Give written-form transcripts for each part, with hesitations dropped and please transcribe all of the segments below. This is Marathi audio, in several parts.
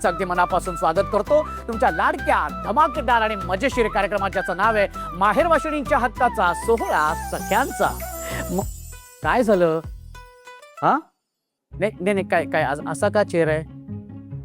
अगदी मनापासून स्वागत करतो तुमच्या लाडक्या धमाकेदार आणि मजेशीर कार्यक्रमात, ज्याचं नाव आहे माहेर वाशिणींच्या हक्काचा सोहळा सख्यांचा. काय झालं? हा नाही नाही नाही, काय काय असा का चेहरा आहे?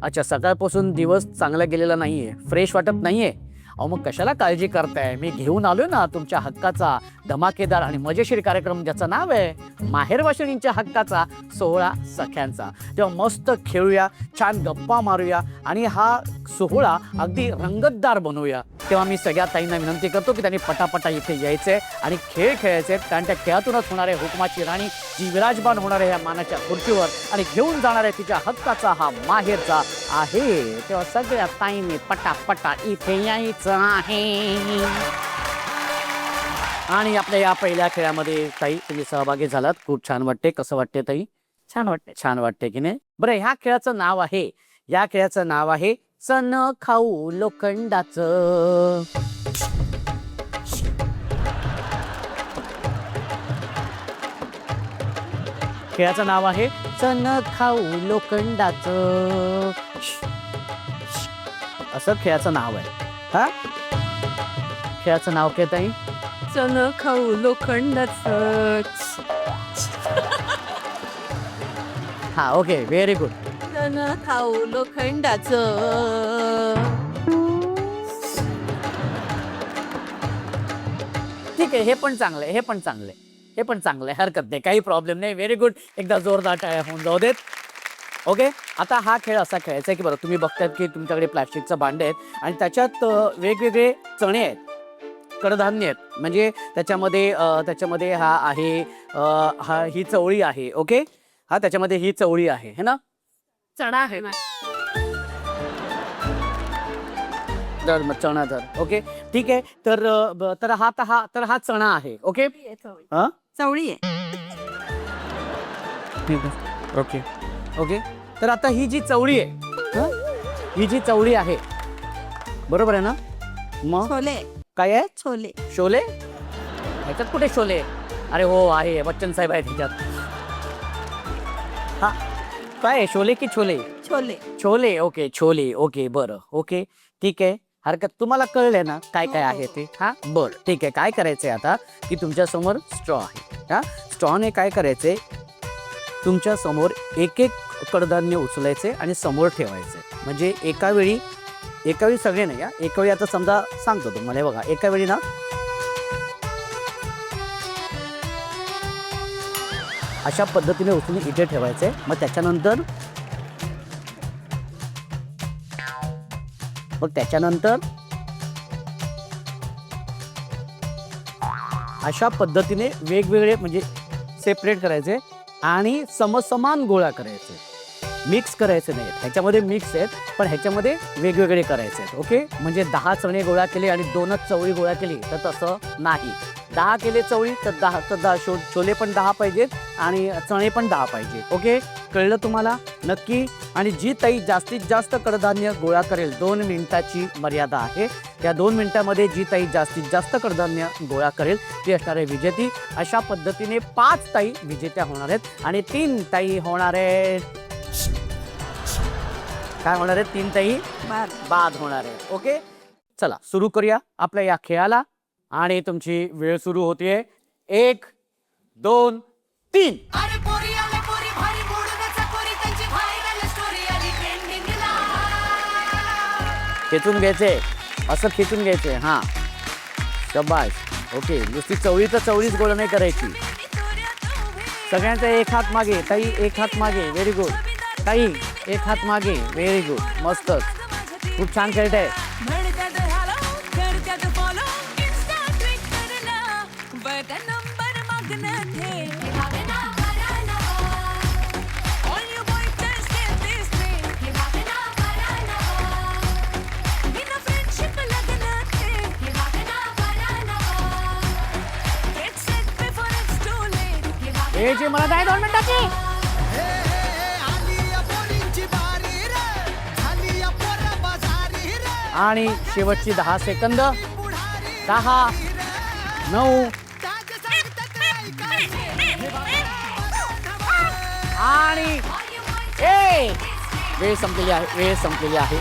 अच्छा, सकाळपासून दिवस चांगला गेलेला नाहीये, फ्रेश वाटत नाहीये. अहो मग कशाला काळजी करताय? मी घेऊन आलोय ना तुमच्या हक्काचा धमाकेदार आणि मजेशीर कार्यक्रम, ज्याचं नाव आहे माहेर वाशिणींच्या हक्काचा सोहळा सख्यांचा. तेव्हा मस्त खेळूया, छान गप्पा मारूया आणि हा सोहळा अगदी रंगतदार बनवूया. तेव्हा मी सगळ्या ताईंना विनंती करतो की त्यांनी पटापटा इथे यायचंय आणि खेळ खेळायचे, कारण त्या खेळातूनच होणारे हुकमाची राणी जी विराजमान होणार आहे या मानाच्या खुर्चीवर आणि घेऊन जाणार आहे तिच्या हक्काचा हा माहेरचा आहे. तेव्हा सगळ्या ताईंनी पटापटा इथे यायचं आहे. आणि आपल्या या पहिल्या खेळामध्ये ताई तुम्ही सहभागी झालात, खूप छान वाटते. कसं वाटते ताई? छान वाटते. छान वाटते की नाही? बरं, ह्या खेळाचं नाव आहे, या खेळाचं नाव आहे चण खाऊ लोखंडाचं. खेळाचं नाव आहे चण खाऊ लोखंडाचं. असं खेळाचं नाव आहे. हा खेळाचं नाव काय ताई? चण खाऊ लोखंडाचं. हा, ओके, व्हेरी गुड. चण खाऊ लोखंडाचं. ठीक आहे, हे पण चांगलं आहे, हे पण चांगलं आहे, हे पण चांगलं आहे, हरकत नाही, काही प्रॉब्लेम नाही. Very good. एकदा जोरदार टाळ्या होऊन जाऊ देत. ओके, आता हा खेळ असा खेळायचा आहे की बरं, तुम्ही बघतायत की तुमच्याकडे प्लॅस्टिकचं भांडे आहेत आणि त्याच्यात वेगवेगळे चणे आहेत, कडधान्य आहेत. म्हणजे त्याच्यामध्ये हा आहे, ही चवळी आहे. ओके, हा त्याच्यामध्ये ही चवळी आहे, है ना? चणा आहे ना. चणा तर ओके, ठीक आहे. तर हा चणा आहे. ओके, हा चवळी आहे. Okay okay. तर आता ही जी चवळी आहे, ही जी चवळी आहे, बरोबर आहे ना? मग छोले. काय आहे? छोले. शोले? ह्याच्यात कुठे शोले? अरे हो, आहे, बच्चन साहेब आहे त्याच्यात. हा, काय आहे, शोले की छोले? छोले. छोले. ओके, छोले. ओके, बरं, ओके, ठीक आहे, हरकत. तुम्हाला कळलंय ना काय काय आहे ते? हा, बरं, ठीक आहे. काय करायचंय आता की तुमच्या समोर स्ट्रॉ आहे. हा, स्ट्रॉने काय करायचंय, तुमच्या समोर एक एक कडधान्य उचलायचे आणि समोर ठेवायचे. म्हणजे एका वेळी सगळे नाही. एका वेळी आता समजा सांगतो तुम्हाला, बघा, एका वेळी ना अशा पद्धतीने उचलून इथे ठेवायचे. मग त्याच्यानंतर अशा पद्धतीने वेगवेगळे म्हणजे सेपरेट करायचे आणि समसमान गोळा करायचे. मिक्स करायचे नाहीत, ह्याच्यामध्ये मिक्स आहेत पण ह्याच्यामध्ये वेगवेगळे करायचे आहेत. ओके, म्हणजे 10 चणे गोळा केले आणि 2च चवळी गोळा केली तर तसं नाही. 10 केले चवळी तर 10 छोले पण 10 पाहिजेत आणि चणे पण 10 पाहिजे. ओके, कळलं तुम्हाला? नक्की. आणि जी ताई जास्तीत जास्त कडधान्य गोळा करेल, 2 मिनिटाची मर्यादा आहे, त्या 2 मिनिटामध्ये जी ताई जास्तीत जास्त कडधान्य गोळा करेल ती असणार आहे विजेती. अशा पद्धतीने 5 ताई विजेत्या होणार आहेत आणि 3 ताई होणार आहेत, काय होणार आहेत? 3 ताई बाद होणार आहेत. ओके, चला सुरू करूया आपल्या या खेळाला आणि तुमची वेळ सुरू होतीये. 1 2 3. खेचून घ्यायचे, असं खेचून घ्यायचे. हा, शबाश. ओके, नुसती चवळी तर चवळीच गोळा नाही करायची. सगळ्यांचा एक हात मागे. ताई एक हात मागे. Very good. ताई एक हात मागे. व्हेरी गुड, मस्तच, खूप छान खेळताय. हे जे मला काय 2 मिनिटाची. आणि शेवटची 10 सेकंद. 10 9 आणि 1. वेळ संपलेली आहे.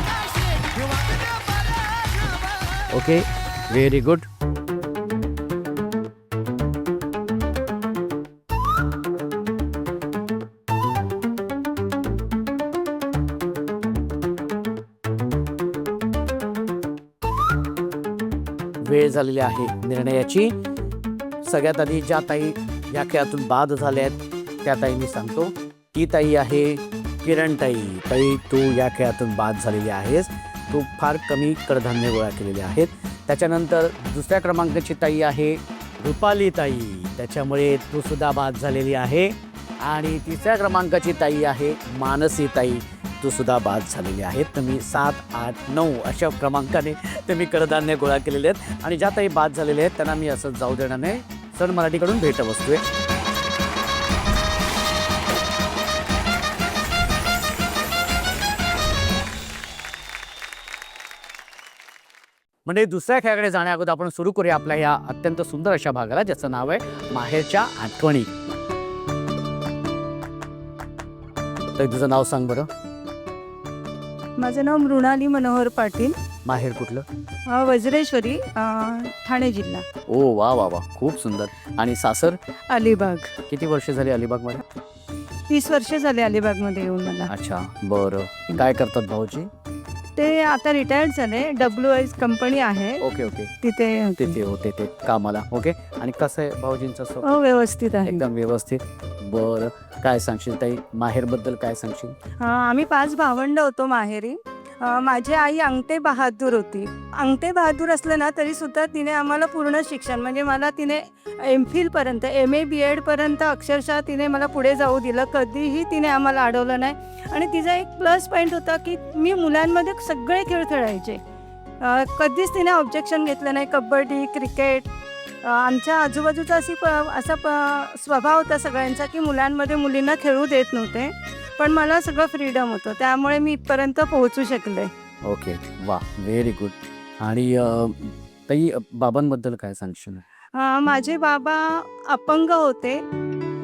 Okay, very good. वेळ झालेली आहे निर्णयाची. सगळ्यात आधी ज्या ताई या खेळातून बाद झाल्या आहेत त्या ताई मी सांगतो. ती ताई आहे किरण ताई. ताई, तू या खेळातून बाद झालेली आहेस. तू फार कमी कडधान्य गोळा केलेले आहेत. त्याच्यानंतर दुसऱ्या क्रमांकाची ताई आहे रुपाली ताई. त्याच्यामुळे तू सुद्धा बाद झालेली आहे. आणि तिसऱ्या क्रमांकाची ताई आहे मानसी ताई. तू सुद्धा बाद झालेली आहेत. तुम्ही 7, 8, 9 अशा क्रमांकाने तुम्ही कडधान्य गोळा केलेले आहेत. आणि ज्या ताई बाद झालेले आहेत त्यांना मी असं जाऊ देणार नाही. सण मराठीकडून भेटवस्तू आहे. म्हणजे दुसऱ्या खेळाकडे जाण्या अगोदर आपण सुरू करूया आपल्या या अत्यंत सुंदर अशा भागाला, ज्याचं नाव आहे माहेरच्या आठवणी. तर तुझं नाव सांग बरं. माझं नाव मृणाली मनोहर पाटील. माहेर कुठलं? वज्रेश्वरी, ठाणे जिल्हा. ओ वा वा वा, खूप सुंदर. आणि सासर? अलिबाग. किती वर्ष झाली अलिबागमध्ये? 30 वर्ष झाले अलिबागमध्ये येऊन मला. अच्छा, बरं. काय करतात भाऊजी? ते आता रिटायर्ड झाले. WS कंपनी आहे. ओके ओके, तिथे तिथे होते ते कामाला. ओके. आणि कसं आहे भाऊजींचं स्वभाव? व्यवस्थित आहे. एकदम व्यवस्थित. बरं, काय सांगशील ताई माहेरबद्दल? काय सांगशील? आम्ही 5 भावंड होतो माहेरी. माझी आई अंगठे बहादूर होती. अंगठे बहादूर असलं ना तरी सुद्धा तिने आम्हाला पूर्ण शिक्षण, म्हणजे मला तिने MPhil पर्यंत, MA BEd पर्यंत अक्षरशः तिने मला पुढे जाऊ दिलं. कधीही तिने आम्हाला अडवलं नाही. आणि तिचा एक प्लस पॉईंट होता की मी मुलांमध्ये सगळे खेळ खेळायचे. कधीच तिने ऑब्जेक्शन घेतलं नाही. कबड्डी, क्रिकेट. आमच्या आजूबाजूचा असा स्वभाव होता सगळ्यांचा की मुलांमध्ये मुलींना खेळू देत नव्हते. पण मला सगळं फ्रीडम होतं, त्यामुळे मी इथपर्यंत पोहोचू शकले. ओके, वा, व्हेरी गुड. आणि ताई बाबांबद्दल काय सांगशील? माझे बाबा अपंग होते.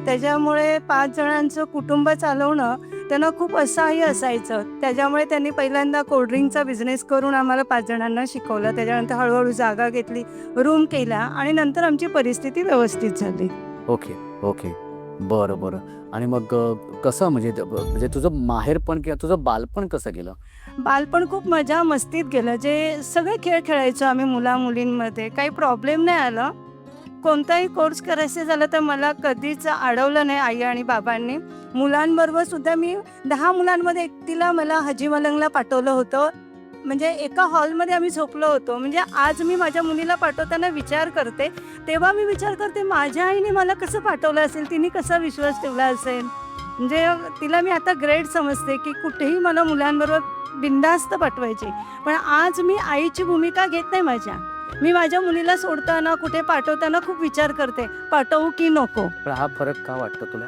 त्याच्यामुळे 5 जणांचं कुटुंब चालवणं त्यांना खूप असह्य असायचं. त्याच्यामुळे त्यांनी पहिल्यांदा कोल्ड्रिंकचा बिझनेस करून आम्हाला 5 जणांना शिकवलं. त्याच्यानंतर हळूहळू जागा घेतली, रूम केला आणि नंतर आमची परिस्थिती व्यवस्थित झाली. ओके ओके, बरं बरं. आणि मग कसं म्हणजे तुझं माहेरपण किंवा तुझं बालपण कसं गेलं? बालपण खूप मजा मस्तीत गेलं. जे सगळे खेळ खेळायचो आम्ही मुलींमध्ये. काही प्रॉब्लेम नाही आला. कोणताही कोर्स करायचं झालं तर मला कधीच अडवलं नाही आई आणि बाबांनी. मुलांबरोबर सुद्धा मी 10 मुलांमध्ये एकटीला मला हाजी मलंगला पाठवलं होतं. म्हणजे एका हॉलमध्ये आम्ही झोपलो होतो. म्हणजे आज मी माझ्या मुलीला पाठवताना विचार करते, तेव्हा मी विचार करते माझ्या आईने मला कसं पाठवलं असेल, तिने कसा विश्वास ठेवला असेल. म्हणजे तिला मी आता ग्रेट समजते की कुठेही मला मुलांबरोबर बिनधास्त पाठवायची. पण आज मी आईची भूमिका घेत नाही माझ्या. मी माझ्या मुलीला सोडताना कुठे पाठवताना खूप विचार करते, पाठवू की नको. पण हा फरक का वाटतो तुला?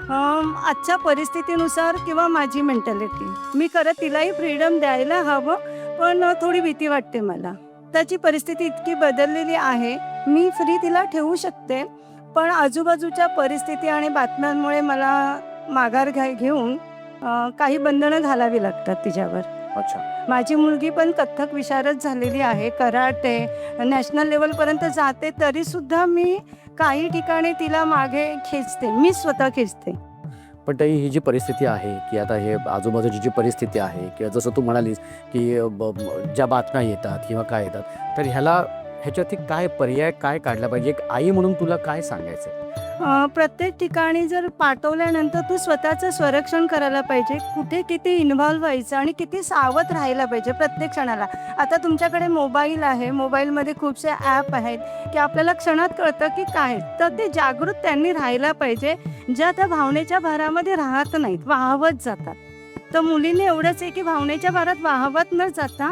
आजच्या परिस्थितीनुसार किंवा माझी मेंटॅलिटी, मी खरं तिलाही फ्रीडम द्यायला हवं, पण थोडी भीती वाटते मला. त्याची परिस्थिती इतकी बदललेली आहे, मी फ्री तिला ठेवू शकते, पण आजूबाजूच्या परिस्थिती आणि बातम्यांमुळे मला माघार घेऊन काही बंधनं घालावी लागतात तिच्यावर. अच्छा. माझी मुलगी पण कथ्थक विशारद झालेली आहे. कराटे नॅशनल लेवलपर्यंत जाते, तरीसुद्धा मी काही ठिकाणी तिला मागे खेचते, मी स्वतः खेचते. पण ताई ही जी परिस्थिती आहे की आता हे आजूबाजूची जी परिस्थिती आहे किंवा जसं तू म्हणालीस की ज्या बातम्या येतात किंवा काय येतात, तर ह्याच्यावरती काय पर्याय काय काढला पाहिजे? एक आई म्हणून तुला काय सांगायचं? प्रत्येक ठिकाणी जर पाठवल्यानंतर तू स्वतःचं संरक्षण करायला पाहिजे. कुठे किती इन्व्हॉल्व व्हायचं आणि किती सावध राहायला पाहिजे प्रत्येक क्षणाला. आता तुमच्याकडे मोबाईल आहे, मोबाईलमध्ये खूपसे ॲप आहेत की आपल्याला क्षणात कळतं की काय, तर ते जागृत त्यांनी राहायला पाहिजे. ज्या त्या भावनेच्या भारामध्ये राहत नाहीत, वाहवत जातात. तर मुलींनी एवढंच आहे की भावनेच्या भारात वाहवत न जाता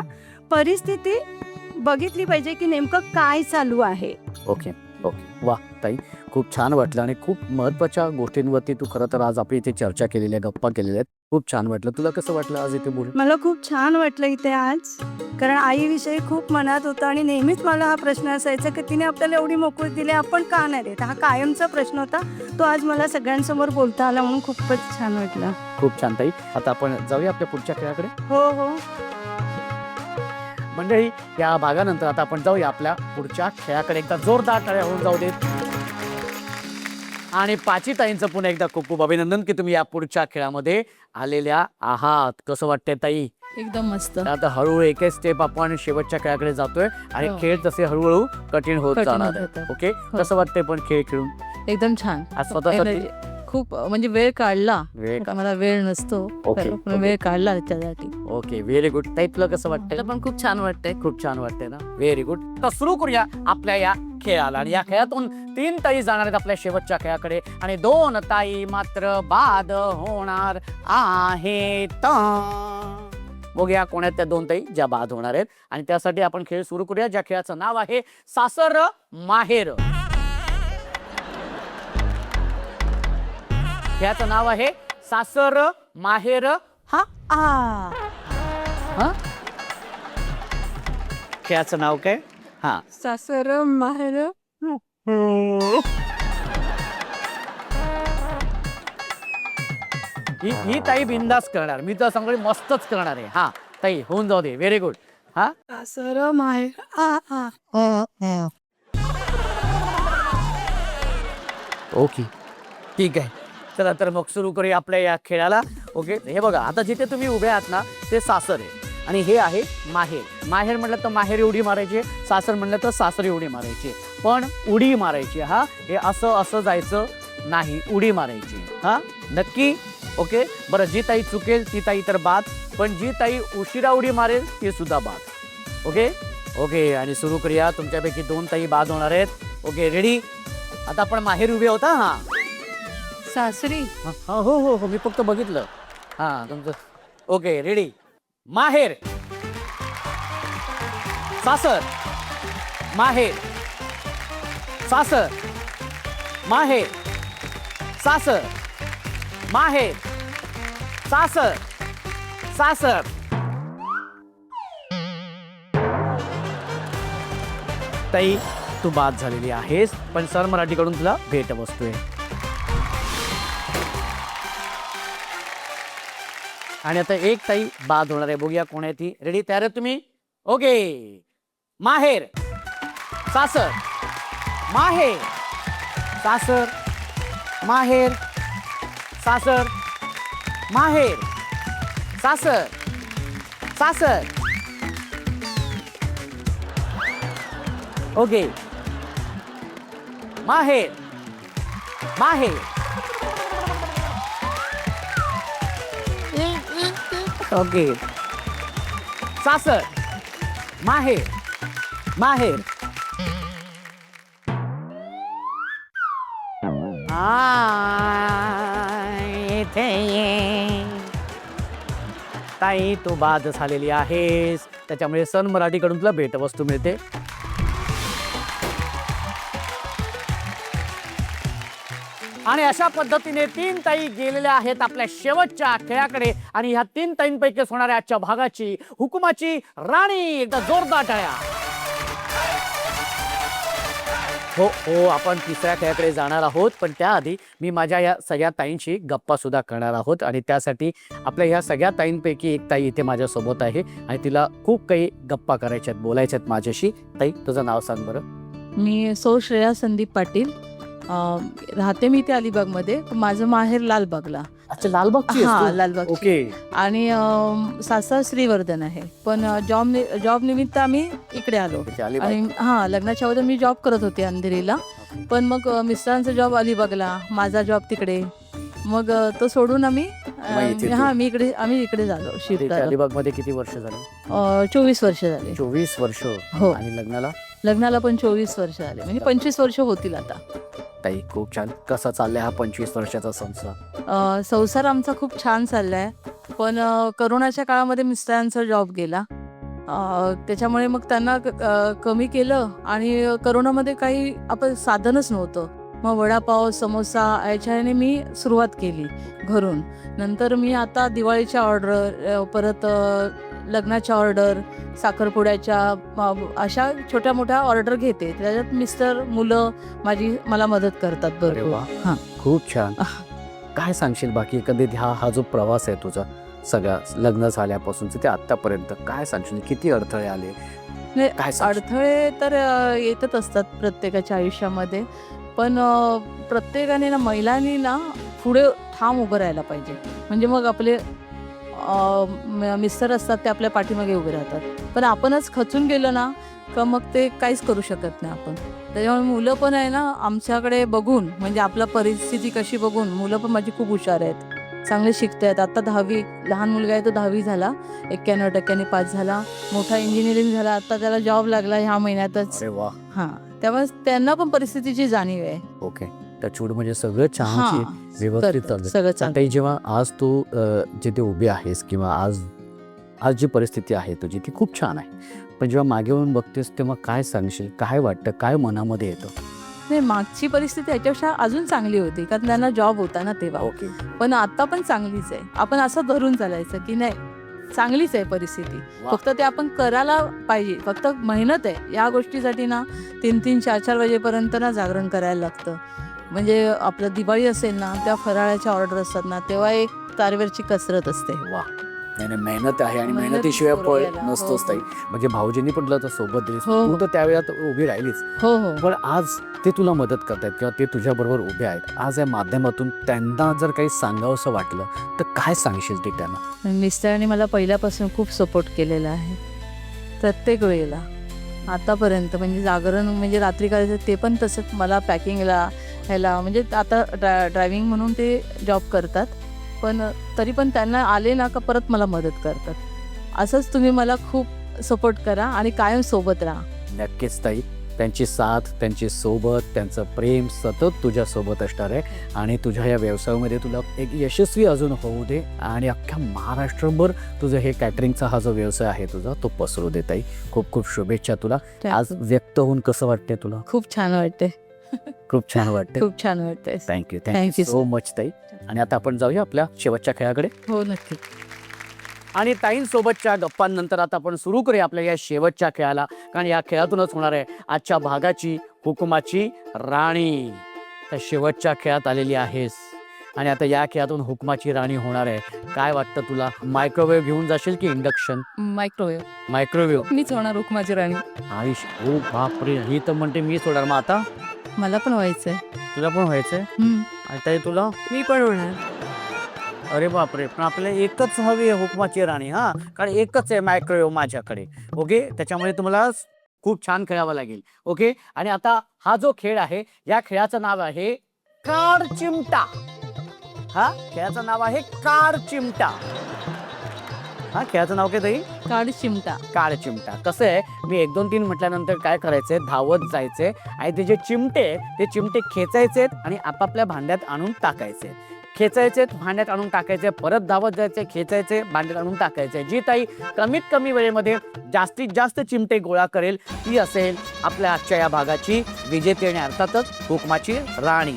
परिस्थिती बघितली पाहिजे की नेमकं काय चालू आहे. ओके ओके, वा ताई, खूप छान वाटलं आणि खूप महत्त्वाच्या गोष्टींवरती तू खरं तर आज आपली इथे चर्चा केलेली आहे, गप्पा केलेल्या आहेत. खूप छान वाटलं. तुला कसं वाटलं आज इथे बोलून? मला खूप छान वाटलं इथे आज, कारण आईविषयी खूप मनात होतं आणि नेहमीच मला हा प्रश्न असायचा की तिने आपल्याला एवढी मोकळी दिली, आपण का नाही देत. हा कायमचा प्रश्न होता. तो आज मला सगळ्यांसमोर बोलता आला म्हणून खूपच छान वाटलं. खूप छान ताई. आता आपण जाऊया आपल्या पुढच्या खेळाकडे. हो हो. मंडळी, या भागानंतर आता आपण जाऊया आपल्या पुढच्या खेळाकडे. एकदा जोरदार टाळ्या होऊन जाऊ देत. आणि पाची ताईंचं पुन्हा एकदा खूप खूप अभिनंदन की तुम्ही या पुढच्या खेळामध्ये आलेल्या आहात. कसं वाटतंय ताई? एकदम मस्त. आता हळूहळू एक एक स्टेप आपण शेवटच्या खेळाकडे जातोय आणि हो. खेळ तसे हळूहळू कठीण होत कठीण जाणार होत आहे. जातात. ओके, हो. कसं वाटतंय पण खेळ खेळून? एकदम छान. आज स्वतःसाठी Energy. खूप म्हणजे वेळ काढला. वेळ का मला वेळ नसतो. ओके, तर पण ओके. वेळ काढला त्याच्यासाठी. Okay, very good. ताई तुला कसं वाटतंय? मला पण खूप छान वाटतंय. खूप छान वाटतंय ना. Very good. तर सुरू करूया आपल्या या खेळाला. आणि या खेळातून 3 ताई जाणार आहेत आपल्या शेवटच्या खेळाकडे आणि 2 ताई मात्र बाद होणार आहेत. बघूया कोण आहेत त्या 2 ताई ज्या बाद होणार आहेत. आणि त्यासाठी आपण खेळ सुरू करूया, ज्या खेळाचं नाव आहे सासर माहेर. खेळाचं नाव आहे सासर माहेर. हा हा खेळाचं नाव काय? हा, सासर माहेर. ही ताई बिंदास करणार. मी तर सांगतो मस्तच करणार आहे. हा ताई, होऊन जाऊ दे. Very good. हा, सासर माहेर. ओके, ठीक आहे. चला तर मग सुरू करूया आपल्या या खेळाला. ओके, हे बघा, आता जिथे तुम्ही उभे आहात ना ते सासर आहे आणि हे आहे माहेर. माहेर म्हटलं तर माहेर उडी मारायची, सासर म्हटलं तर सासरी उडी मारायची. पण उडी मारायची. हा, हे असं असं जायचं नाही, उडी मारायची. हा, नक्की? ओके, बरं, जी ताई चुकेल ती ताई तर बाद, पण जी ताई उशिरा उडी मारेल ती सुद्धा बाद. ओके ओके, आणि सुरू करूया. तुमच्यापैकी 2 ताई बाद होणार आहेत. Okay, ready? आता आपण माहेर उभे होता. हा, सासरी. हो हो हो, मी फक्त बघितलं. हा, तुमचं. Okay, ready? माहेर, सासर, माहेर, सासर, माहेर, सासर, माहेर, सासर, सासर. ताई, तू बाद झालेली आहेस, पण सर मराठीकडून तुला भेट वस्तू आहे. आणि आता एक ताई बाद होणार आहे. बघूया कोण आहे ती. रेडी? तयार आहे तुम्ही? ओके. माहेर, सासर, माहेर, सासर, माहेर, सासर, माहेर, सासर, सासर. ओके. माहेर, माहेर, ओके. सासर, माहेर, माहेर. इथे ये. ताई, तू बाद झालेली आहेस, त्याच्यामुळे सन मराठीकडून तुला भेटवस्तू मिळते. आणि अशा पद्धतीने 3 ताई गेलेल्या आहेत आपल्या शेवटच्या खेळाकडे. आणि ह्या 3 ताईंपैकीच होणाऱ्या आजच्या भागाची हुकुमाची राणी. एकदा जोरदार टाळ्या. हो हो, आपण तिसऱ्या खेळाकडे जाणार आहोत, पण त्याआधी मी माझ्या या सगळ्या ताईंशी गप्पा सुद्धा करणार आहोत. आणि त्यासाठी आपल्या ह्या सगळ्या ताईंपैकी एक ताई इथे माझ्यासोबत आहे आणि तिला खूप काही गप्पा करायच्यात, बोलायच्यात माझ्याशी. ताई, तुझं नाव सांग बरं. मी सौ श्रेया संदीप पाटील. राहते मी इथे अलिबागमध्ये. माझं माहेर लालबागला. अच्छा, लालबागची हा, आहेस तू? लालबाग. ओके. आणि सासर श्रीवर्धन आहे. पण जॉब निमित्त आम्ही इकडे आलो. ओके, अलिबाग. आणि हा, लग्नाच्या अगोदर मी जॉब करत होते अंधेरीला. पण मग मिस्टरांचा जॉब अलिबागला, माझा जॉब तिकडे. मग तो सोडून आम्ही इथे आम्ही इकडे झालो शिफ्ट. अलिबाग मध्ये किती वर्ष झाली? 24 वर्ष झाले. 24 वर्ष. हो. आणि लग्नाला पण 24 वर्ष झाले, म्हणजे 25 वर्ष होतील आता. ताई, खूप छान. कसा चाललाय हा 25 वर्षाचा संसार? संसार आमचा खूप छान चाललाय. पण करोनाच्या काळामध्ये मिस्टरांचा जॉब गेला. त्याच्यामुळे मग त्यांना कमी केलं. आणि करोनामध्ये काही आपण साधनच नव्हतं. मग वडापाव, समोसा याच्याने मी सुरुवात केली घरून. नंतर मी आता दिवाळीच्या ऑर्डर, परत लग्नाच्या ऑर्डर, साखरपुड्याच्या अशा छोट्या मोठ्या ऑर्डर घेते. त्याच्यात मिस्टर, मुलं मला मदत करतात अरे भरपूर. वा. हां. खूप छान. काय सांगशील बाकी एकंदरीत हा जो प्रवास आहे तुझा सगळा लग्न झाल्यापासूनचं ते आत्तापर्यंत काय सांगशील? किती अडथळे आले? नाही, काय सांगशील? अडथळे तर येतच असतात प्रत्येकाच्या आयुष्यामध्ये. पण प्रत्येकाने ना, महिलांनी ना पुढे ठाम उभं राहायला पाहिजे. म्हणजे मग आपले मिस्टर असतात ते आपल्या पाठीमागे उभे राहतात. पण आपणच खचून गेलो ना का मग ते काहीच करू शकत नाही आपण. त्याच्यामुळे मुलं पण आहे ना आमच्याकडे बघून, म्हणजे आपला परिस्थिती कशी बघून मुलं पण माझी खूप हुशार आहेत, चांगले शिकतायत. आता 10वी, लहान मुलगा आहे तो 10वी झाला, 91% पास झाला, मोठा इंजिनिअरिंग झाला, आता त्याला जॉब लागला ह्या महिन्यातच. अरे वा. हां, त्यामुळे त्यांना पण परिस्थितीची जाणीव आहे. ओके. टचवूड म्हणजे सगळं छान हां, व्यवस्थित तर चाललंय. सगळं तर चांगलं. ताई, जेव्हा आज तू जिथे उभी आहेस किंवा आज आज जी परिस्थिती आहे तुझी ती खूप छान आहे. पण जेव्हा मागे वळून बघतेस तेव्हा काय सांगशील? काय वाटतं? काय मनामध्ये येतं? नाही, मागची परिस्थिती याच्यापेक्षा अजून चांगली होती, कारण त्यांना जॉब होता ना तेव्हा. ओके. पण आता पण चांगलीच आहे. आपण असं धरून चालायचं की नाही, चांगलीच आहे परिस्थिती. वा. फक्त ते आपण करायला पाहिजे. फक्त मेहनत आहे. या गोष्टीसाठी ना 3-3, 4-4 वाजेपर्यंत ना जागरण करायला लागतं. म्हणजे आपलं दिवाळी असेल ना, त्या फराळाच्या ऑर्डर असतात ना, तेव्हा एक तारेवरची कसरत असते. वा. नाही नाही, मेहनत आहे आणि मेहनत मेहनतीशिवाय फळ पुरवायला. नसतोच हो, ताई. हो. म्हणजे भाऊजींनी पण तुला तर सोबत दिलीस, हो, तू हो. तर त्यावेळेत उभी राहिलीस. हो, हो. पण आज ते तुला मदत करतायत किंवा ते तुझ्याबरोबर उभे आहेत. आज या माध्यमातून त्यांना जर काही सांगावंसं वाटलं तर काय सांगशील ते त्यांना? मिस्टरांनी मला पहिल्यापासून खूप सपोर्ट केलेला आहे, प्रत्येक वेळेला आतापर्यंत. म्हणजे जागरण म्हणजे रात्री करायचं ते पण तसंच मला पॅकिंगला ह्याला, म्हणजे आता ड्रायव्हिंग म्हणून ते जॉब करतात. पण तरी पण त्यांना आले ना का परत मला मदत करतात. असंच तुम्ही मला खूप सपोर्ट करा आणि कायम सोबत राहा. नक्कीच ताई, त्यांची साथ, त्यांची सोबत, त्यांचं प्रेम सतत तुझ्यासोबत असणार आहे आणि तुझ्या या व्यवसायामध्ये तुला एक यशस्वी अजून होऊ दे आणि अख्ख्या महाराष्ट्रभर तुझं हे कॅटरिंगचा हा जो व्यवसाय आहे तुझा तो पसरू दे ताई. खूप खूप शुभेच्छा तुला. आज व्यक्त होऊन कसं वाटतंय तुला? खूप छान वाटते. खूप छान वाटतंय. खूप छान वाटते. Thank you Thank thank you you, so much ताई. आणि आता आपण जाऊया आपल्या शेवटच्या खेळाकडे. हो, नक्की. आणि ताईंसोबतच्या गप्पांनंतर आता आपण सुरू करूया आपल्या या शेवटच्या खेळाला, कारण या खेळातूनच होणार आहे आजच्या भागाची हुकुमाची राणी. तर शेवटच्या खेळात आलेली आहेस आणि आता या खेळातून हुकुमाची राणी होणार आहे. काय वाटतं तुला? मायक्रोवेव्ह घेऊन जाशील की इंडक्शन? मायक्रोवेव्ह. मायक्रोवेव्ह. मीच होणार हुकुमाची राणी. आयुष, ओ बापरे, ही तर म्हणते मी सोडणार. मग आता मला पण व्हायचंय. तुला पण व्हायचंय? आणि ताई तुला? मी पण होणार. अरे बापरे, पण आपल्याला एकच हवी आहे हुकुमाची राणी. हा, कारण एकच आहे मायक्रोवेव्ह माझ्याकडे. ओके, त्याच्यामुळे तुम्हाला खूप छान खेळावं लागेल. ओके, आणि आता हा जो खेळ आहे या खेळाचं नाव आहे कार चिमटा. हा खेळाचं नाव आहे कार चिमटा. हा खेळाचं नाव काय ताई? काळ चिमटा. काळ चिमटा. कसं आहे, मी 1, 2, 3 म्हटल्यानंतर काय करायचंय, धावत जायचंय आणि ते जे चिमटे ते चिमटे खेचायचे आणि आपापल्या भांड्यात आणून टाकायचे. खेचायचे, भांड्यात आणून टाकायचे, परत धावत जायचे, खेचायचे, भांड्यात आणून टाकायचे. जी ताई कमीत कमी वेळेमध्ये जास्तीत जास्त चिमटे गोळा करेल ती असेल आपल्या आजच्या या भागाची विजेती आणि अर्थातच हुकुमाची राणी.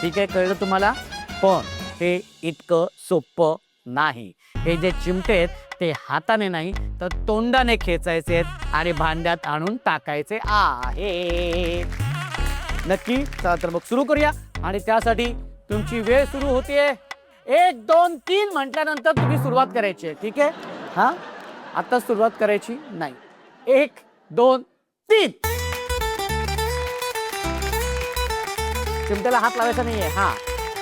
ठीक आहे, कळलं तुम्हाला? पण हे इतकं सोपं नाही. हे जे चिमटे आहेत ते हाताने नाही तर तोंडाने खेचायचे आहेत आणि भांड्यात आणून टाकायचे आहे. नक्की. चला तर मग सुरू करूया आणि त्यासाठी तुमची वेळ सुरू होतीये. 1, 2, 3 म्हटल्यानंतर तुम्ही सुरुवात करायची आहे. ठीक आहे? हा, आता सुरुवात करायची नाही. 1, 2, 3. चिमट्याला हात लावायचा नाहीये. हा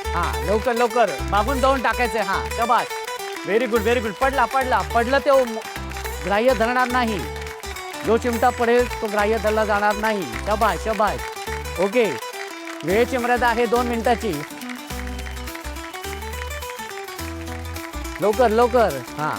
हा, लवकर लवकर मागून जाऊन टाकायचंय. हा, शाबास. Very good very good. पडलं ते ग्राह्य धरणार नाही. जो चिमटा पडेल तो ग्राह्य धरला जाणार नाही. शाबास शाबास. ओके, वेळेची मर्यादा आहे 2 मिनिटाची. लवकर लवकर. हा,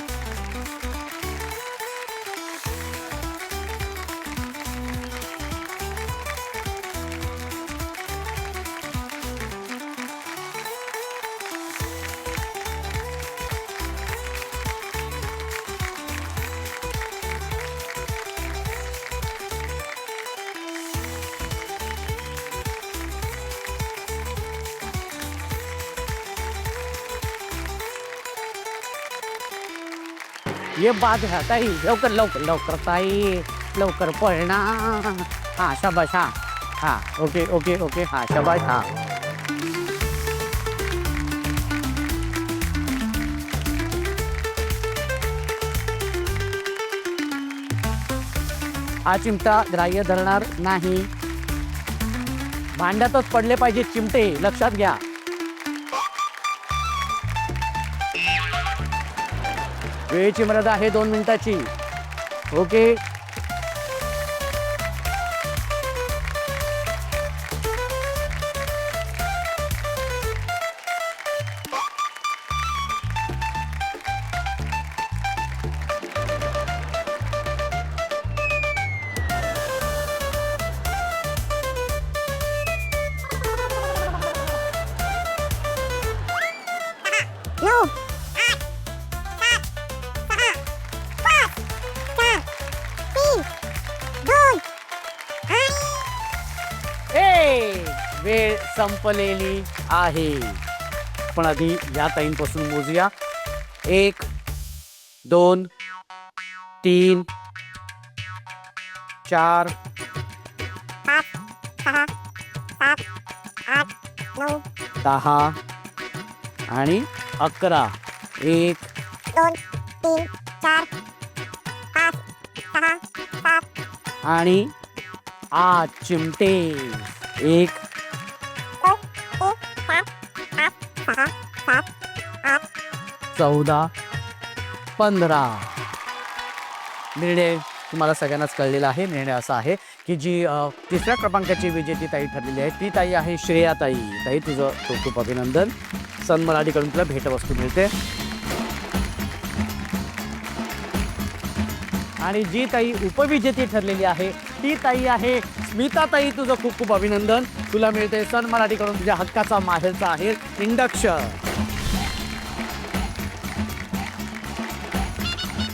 ये बाद है ताई, लवकर लवकर लवकर ताई, लवकर पळना. हा शाबाश. हा हा ओके ओके ओके. हा शाबाश. हा हा चिमटा ग्राह्य धरणार नाही. भांड्यातच पडले पाहिजे चिमटे, लक्षात घ्या. वेळेची मर्यादा आहे 2 मिनिटाची. ओके. वेळ संपलेली आहे. पण आधी या ताईंपासून मोजूया. 1 2 3 4 10 आणि 11. 1 2 3 4 5 6 7 आणि 8 चिमटे. 1 14 15. निर्णय तुम्हाला सगळ्यांनाच कळलेला आहे. निर्णय असा आहे की जी तिसऱ्या क्रमांकाची विजेती ताई ठरलेली आहे ती ताई आहे श्रेया ताई. ताई तुझं खूप खूप अभिनंदन. सन मराठीकडून तुला भेटवस्तू मिळते. आणि जी ताई उपविजेती ठरलेली आहे ती ताई आहे स्मिता ताई. तुझं खूप खूप अभिनंदन. तुला मिळते सन मराठीकडून तुझ्या हक्काचा माहेरचा आहे इंडक्शन.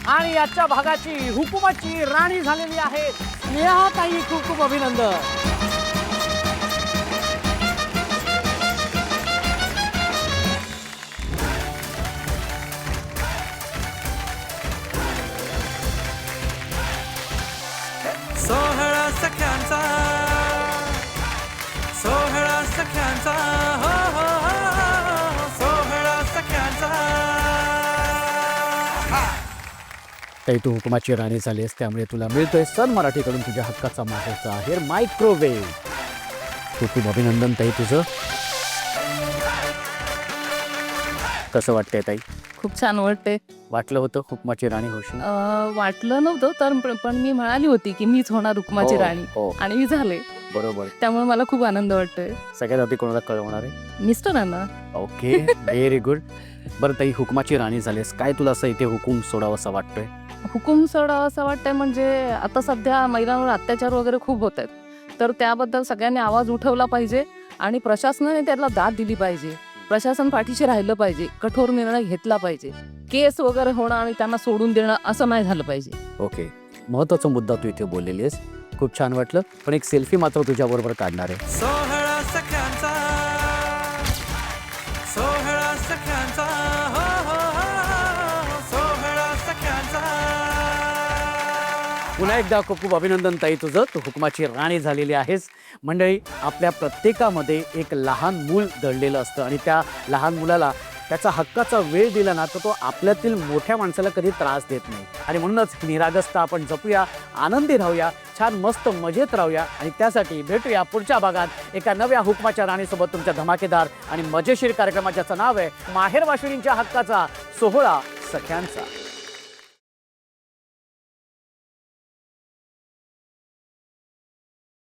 आणि याच्या भागाची हुकुमाची राणी झालेली आहे स्नेहा ताई. खूप खूप अभिनंदन. सोहळा सख्यांचा, सोहळा सख्यांचा, हो हो हो, सोहळा सख्यांचा. ताई तू हुकुमाची राणी झालीस त्यामुळे तुला मिळतोय सन मराठीकडून तुझ्या हक्काचा माहेरचा आहे मायक्रोवेव्ह. खूप खूप अभिनंदन ताई तुझं. कसं वाटतंय ताई? खूप छान वाटते. वाटलं होतं हुकुमाची राणी होशील? वाटलं नव्हतं तर पण मी म्हणाली होती की मीच होणार हुकुमाची हो, राणी हो, आणि मी झाले. बरोबर. त्यामुळे मला खूप आनंद वाटतोय. सगळ्यात आधी कोणाला कळवणार आहे? मिस्टरांना. Okay very good. बरं ताई हुकुमाची राणी झालीस, काय तुला असं इथे हुकूम सोडावंसा वाटतोय? हुकूम सोडावा असं वाटतंय म्हणजे आता सध्या महिलांवर अत्याचार वगैरे खूप होत आहेत तर त्याबद्दल सगळ्यांनी आवाज उठवला पाहिजे आणि प्रशासनाने त्याला दाद दिली पाहिजे. प्रशासन पाठीशी राहिलं पाहिजे. कठोर निर्णय घेतला पाहिजे. केस वगैरे होणं आणि त्यांना सोडून देणं असं नाही झालं पाहिजे. ओके महत्वाचा मुद्दा तू इथे बोललेली आहेस. खूप छान वाटलं. पण एक सेल्फी मात्र तुझ्याबरोबर काढणार आहे. सोहळा सख्यांचा, सोहळा सख्यांचा, हो हो हो, सोहळा सख्यांचा. पुन्हा एकदा खूप खूप अभिनंदन ताई तुझं. तू हुकुमाची राणी झालेली आहेस. मंडळी आपल्या प्रत्येकामध्ये एक लहान मूल दडलेलं असतं आणि त्या लहान मुलाला त्याचा हक्काचा वेळ दिला ना तर तो आपल्यातील मोठ्या माणसाला कधी त्रास देत नाही. आणि म्हणूनच निरागसता आपण जपूया, आनंदी राहूया, छान मस्त मजेत राहूया. आणि त्यासाठी भेटूया पुढच्या भागात एका नव्या हुकुमाच्या राणीसोबत तुमच्या धमाकेदार आणि मजेशीर कार्यक्रमाचं नाव आहे माहेर वाशिणींच्या हक्काचा सोहळा सख्यांचा.